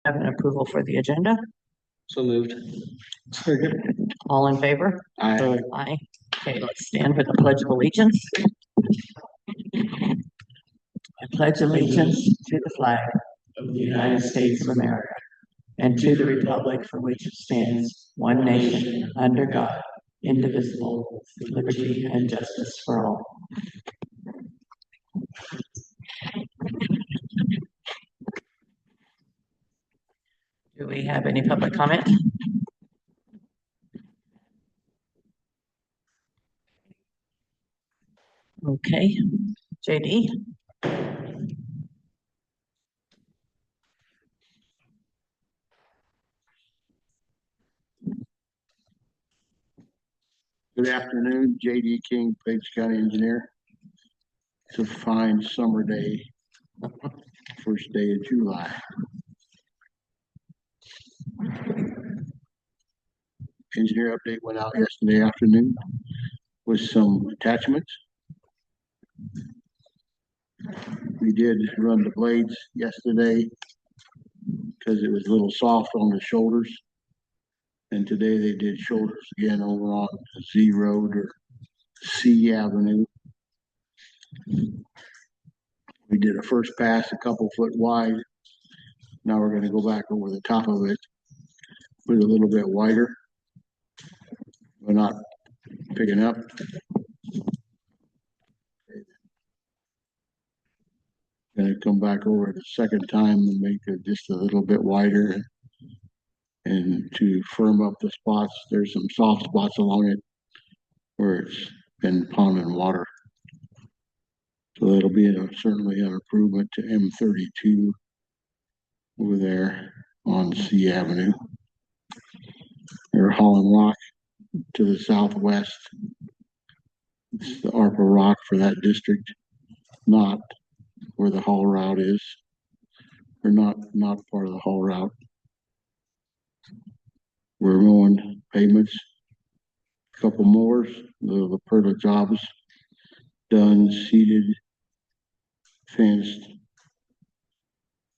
Have an approval for the agenda. So moved. All in favor? Aye. Aye. Okay, let's stand for the Pledge of Allegiance. I pledge allegiance to the flag of the United States of America and to the republic for which it stands, one nation, under God, indivisible, with liberty and justice for all. Do we have any public comment? Okay, JD. Good afternoon, JD King, Page County Engineer. It's a fine summer day, first day of July. Engineer update went out yesterday afternoon with some attachments. We did run the blades yesterday because it was a little soft on the shoulders. And today they did shoulders again over on Z Road or C Avenue. We did a first pass a couple foot wide. Now we're going to go back over the top of it with a little bit wider. We're not picking up. Going to come back over it a second time and make it just a little bit wider and to firm up the spots. There's some soft spots along it where it's been ponding water. So it'll be certainly an improvement to M32 over there on C Avenue. They're hauling rock to the southwest. It's the ARPA rock for that district, not where the haul route is, or not part of the haul route. We're going pavements, a couple more, the Perla jobs done, seeded, fenced,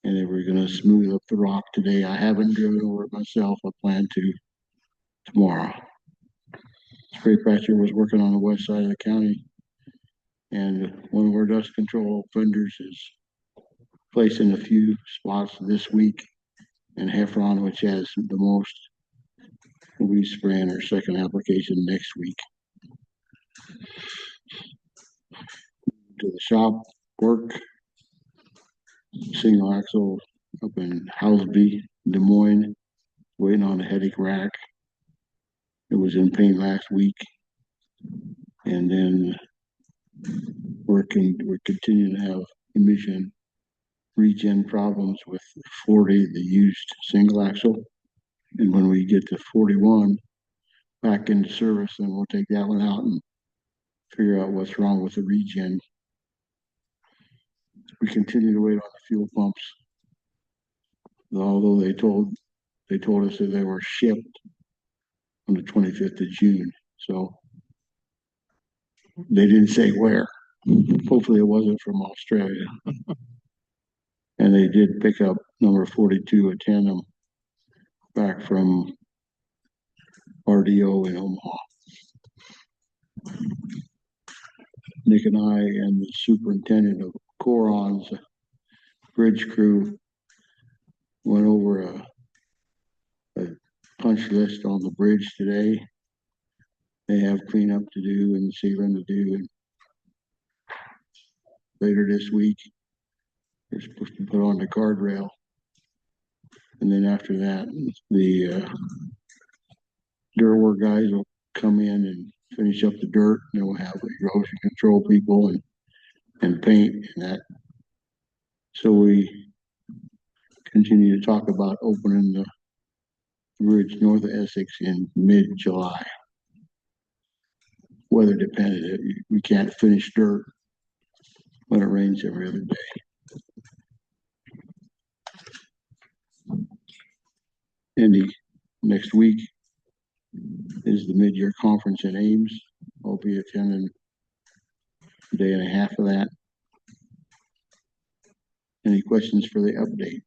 and then we're going to smooth up the rock today. I haven't driven over it myself. I plan to tomorrow. Spray patcher was working on the west side of the county, and one of our dust control vendors is placing a few spots this week, and Heffron, which has the most, will be spraying our second application next week. To the shop work, single axle up in Houseby, Des Moines, waiting on a headache rack. It was in paint last week, and then we're continuing to have emission regen problems with 40, the used single axle. And when we get to 41 back into service, then we'll take that one out and figure out what's wrong with the regen. We continue to wait on the fuel pumps, although they told us that they were shipped on the 25th of June. So they didn't say where. Hopefully it wasn't from Australia. And they did pick up number 42, a tandem, back from RDO in Omaha. Nick and I and the superintendent of Coron's bridge crew went over a punch list on the bridge today. They have cleanup to do and sealing to do, and later this week they're supposed to put on the guardrail, and then after that the dirt work guys will come in and finish up the dirt, and then we'll have erosion control people and paint and that. So we continue to talk about opening the bridge north of Essex in mid-July. Weather dependent. We can't finish dirt when it rains every other day. Andy, next week is the mid-year conference in Ames. I'll be attending a day and a half of that. Any questions for the update?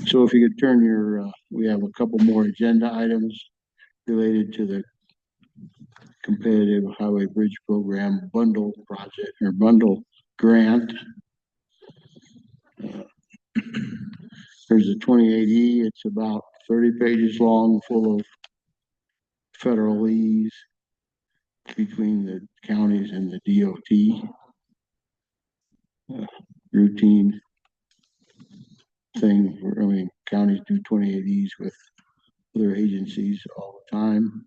So if you could turn your, we have a couple more agenda items related to the competitive highway bridge program bundle project or bundle grant. There's a 28E. It's about 30 pages long, full of federalese between the counties and the DOT. Routine thing. I mean, counties do 28Es with other agencies all the time.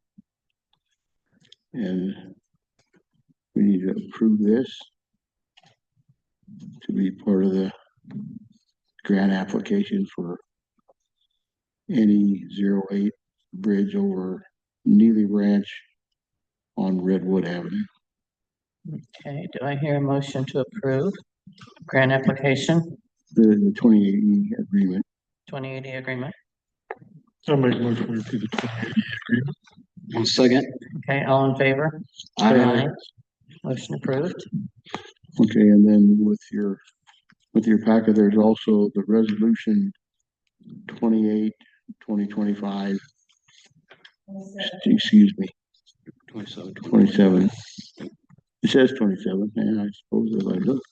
And we need to approve this to be part of the grant application for any 08 bridge over Neely Branch on Redwood Avenue. Okay, do I hear a motion to approve grant application The 28E agreement. 2080 agreement? I'll make a motion to approve the 2080 agreement. One second. Okay, all in favor? Aye. Motion approved. Okay, and then with your packet, there's also the resolution 28, 2025. Excuse me, 27. 27. It says 27, and I suppose if I look,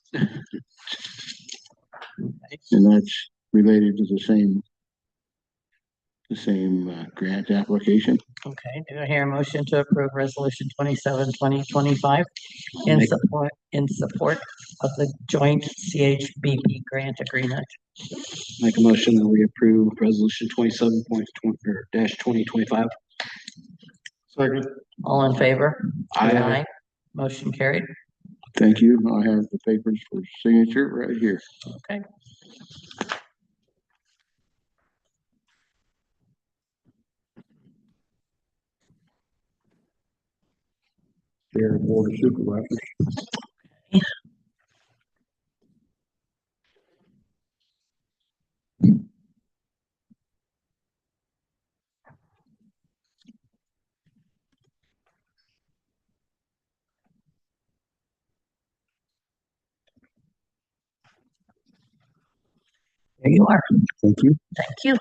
and that's related to the same grant application. Okay, do I hear a motion to approve resolution 27, 2025 Make- in support of the joint CHBP grant agreement? Make a motion that we approve resolution 2025. Second. All in favor? Aye. Motion carried. Thank you. I have the papers for signature right here. Okay. Chair of Board of Supervisors. There you are. Thank you. Thank you.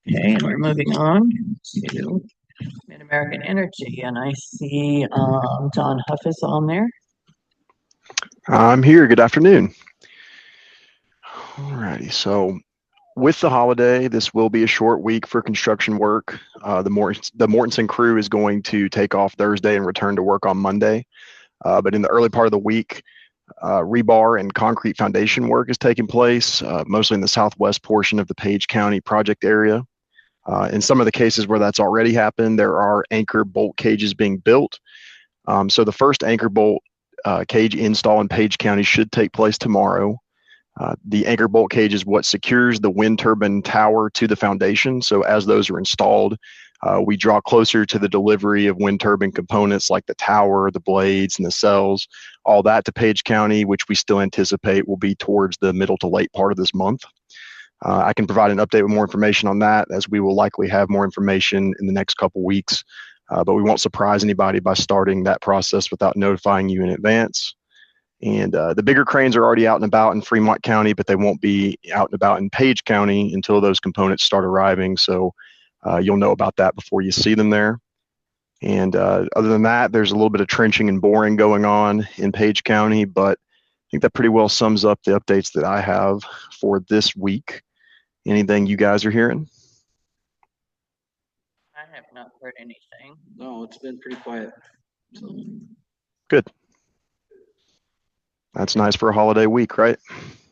Okay, and we're moving on to Mid-American Energy, and I see John Huff is on there. I'm here. Good afternoon. Alrighty, so with the holiday, this will be a short week for construction work. The Mortensen crew is going to take off Thursday and return to work on Monday. But in the early part of the week, rebar and concrete foundation work is taking place, mostly in the southwest portion of the Page County project area. In some of the cases where that's already happened, there are anchor bolt cages being built. So the first anchor bolt cage install in Page County should take place tomorrow. The anchor bolt cage is what secures the wind turbine tower to the foundation. So as those are installed, we draw closer to the delivery of wind turbine components like the tower, the blades, and the cells, all that to Page County, which we still anticipate will be towards the middle to late part of this month. I can provide an update with more information on that, as we will likely have more information in the next couple weeks, but we won't surprise anybody by starting that process without notifying you in advance. And the bigger cranes are already out and about in Fremont County, but they won't be out and about in Page County until those components start arriving. So you'll know about that before you see them there. And other than that, there's a little bit of trenching and boring going on in Page County, but I think that pretty well sums up the updates that I have for this week. Anything you guys are hearing? I have not heard anything. No, it's been pretty quiet. So, Good. That's nice for a holiday week, right?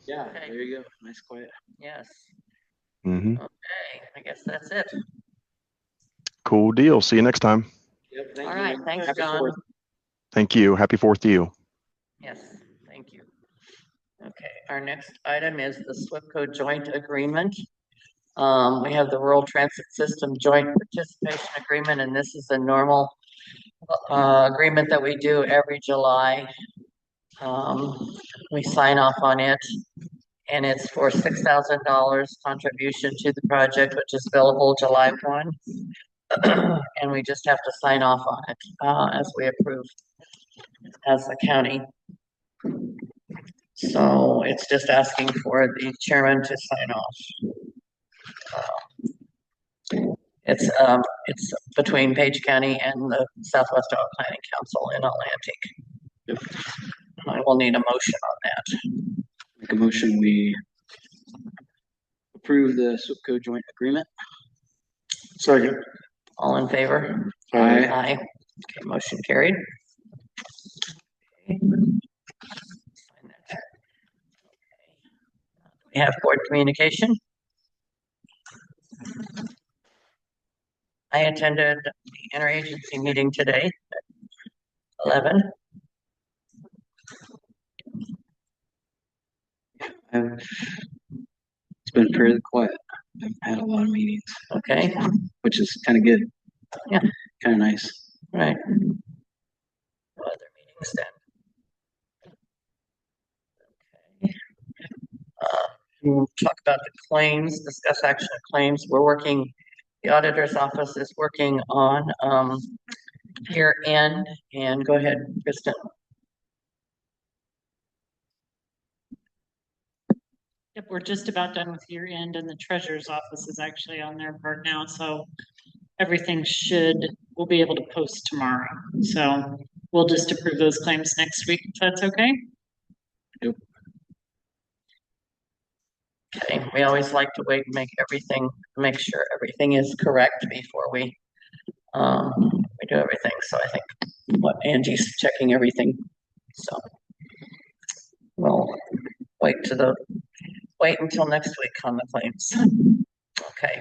yeah, Okay. there you go. Nice quiet. Yes. Mm-hmm. Okay, I guess that's it. Cool deal. See you next time. Yep, thank All you. right, thanks, Happy John. 4th. Thank you. Happy 4th to you. Yes, thank you. Okay, our next item is the SWIPCO joint agreement. We have the Rural Transit System Joint Participation Agreement, and this is a normal agreement that we do every July. We sign off on it, and it's for $6,000 contribution to the project, which is billable July 1. And we just have to sign off on it as we approve as a county. So it's just asking for the chairman to sign off. It's between Page County and the Southwest Iowa Planning Council in Atlantic. I will need a motion on that. Make a motion, we approve the SWPCO joint agreement. Second. All in favor? Aye. Aye. Okay, motion carried. Okay. We have board communication. I attended the interagency meeting today at 11. It's been fairly quiet. I've had a lot of meetings, Okay, which is kind of good. Yeah. Kind of nice. right. What other meetings then? Okay. We'll talk about the claims, discuss action of claims. The auditor's office is working on year end, and go ahead, Kristen. Yep, we're just about done with year end and the treasurer's office is actually on their part now, so everything we'll be able to post tomorrow. So we'll just approve those claims next week, if that's okay? Okay, we always like to wait and make sure everything is correct before we do everything. So I think Angie's checking everything. So we'll wait until next week on the claims. Okay.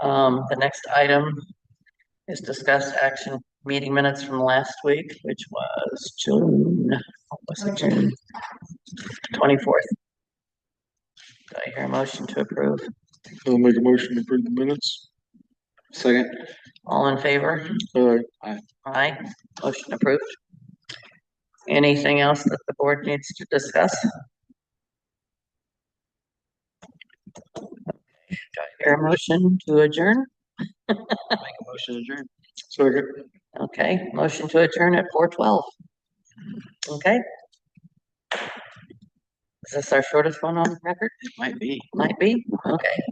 The next item is discuss action meeting minutes from last week, which was June 24th. Do I hear a motion to approve? I'll make a motion to approve the minutes. Second. All in favor? Aye. Motion approved. Anything else that the board needs to discuss? Do I hear a motion to adjourn? Make a motion to adjourn. Second. Okay, motion to adjourn at 4:12. Okay. Is this our shortest one on record? Might be. Might be, okay.